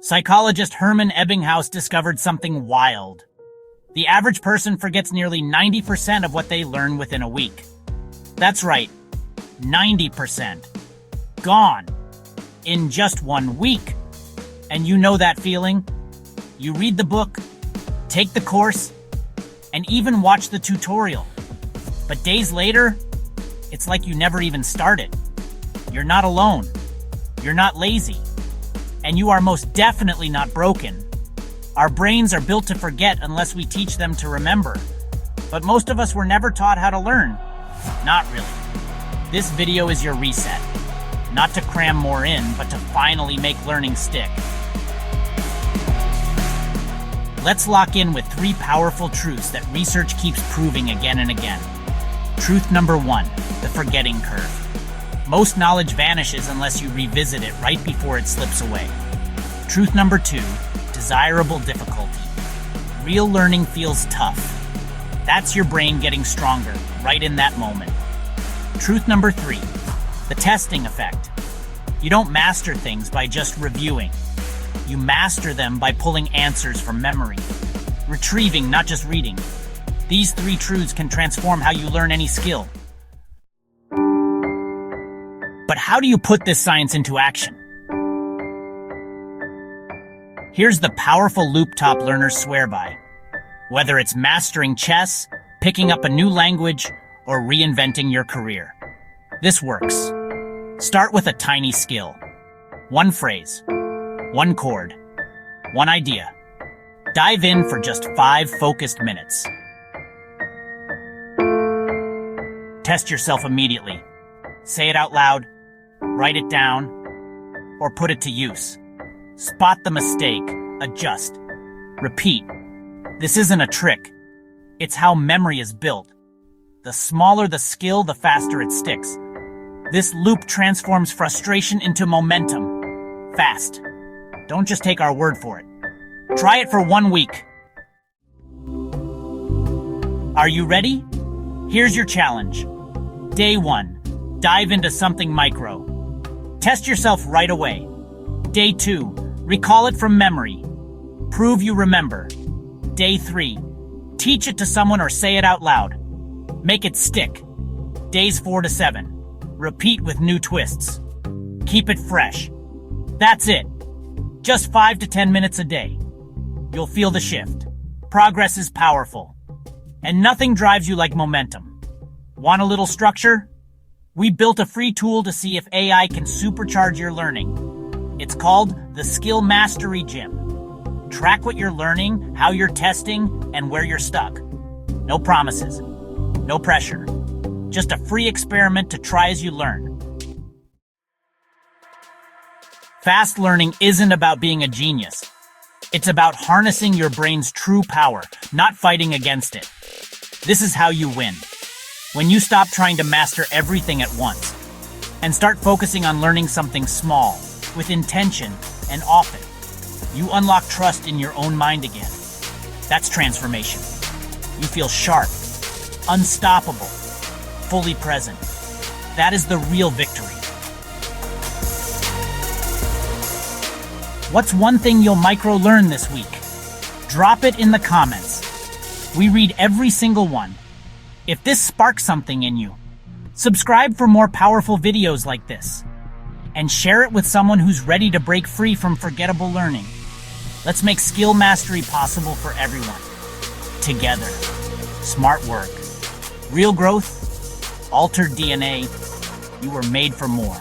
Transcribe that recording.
Psychologist Hermann Ebbinghaus discovered something wild. The average person forgets nearly 90% of what they learn within a week. That's right, 90%. Gone. In just 1 week. And you know that feeling? You read the book, take the course, and even watch the tutorial. But days later, it's like you never even started. You're not alone. You're not lazy. And you are most definitely not broken. Our brains are built to forget unless we teach them to remember. But most of us were never taught how to learn. Not really. This video is your reset. Not to cram more in, but to finally make learning stick. Let's lock in with 3 powerful truths that research keeps proving again and again. Truth number 1, the forgetting curve. Most knowledge vanishes unless you revisit it right before it slips away. Truth number 2, desirable difficulty. Real learning feels tough. That's your brain getting stronger, right in that moment. Truth number 3, the testing effect. You don't master things by just reviewing. You master them by pulling answers from memory. Retrieving, not just reading. These 3 truths can transform how you learn any skill. But how do you put this science into action? Here's the powerful loop top learners swear by. Whether it's mastering chess, picking up a new language, or reinventing your career. This works. Start with a tiny skill. 1 phrase, 1 chord, 1 idea. Dive in for just 5 focused minutes. Test yourself immediately. Say it out loud, write it down, or put it to use. Spot the mistake, adjust, repeat. This isn't a trick. It's how memory is built. The smaller the skill, the faster it sticks. This loop transforms frustration into momentum. Fast. Don't just take our word for it. Try it for 1 week. Are you ready? Here's your challenge. Day 1. Dive into something micro. Test yourself right away. Day 2. Recall it from memory. Prove you remember. Day 3. Teach it to someone or say it out loud. Make it stick. Days 4 to 7. Repeat with new twists. Keep it fresh. That's it. Just 5 to 10 minutes a day. You'll feel the shift. Progress is powerful. And nothing drives you like momentum. Want a little structure? We built a free tool to see if AI can supercharge your learning. It's called the Skill Mastery Gym. Track what you're learning, how you're testing, and where you're stuck. No promises. No pressure. Just a free experiment to try as you learn. Fast learning isn't about being a genius. It's about harnessing your brain's true power, not fighting against it. This is how you win. When you stop trying to master everything at once and start focusing on learning something small, with intention and often, you unlock trust in your own mind again. That's transformation. You feel sharp, unstoppable, fully present. That is the real victory. What's one thing you'll micro-learn this week? Drop it in the comments. We read every single one. If this sparks something in you, subscribe for more powerful videos like this. And share it with someone who's ready to break free from forgettable learning. Let's make skill mastery possible for everyone. Together. Smart work. Real growth. Altered DNA. You were made for more.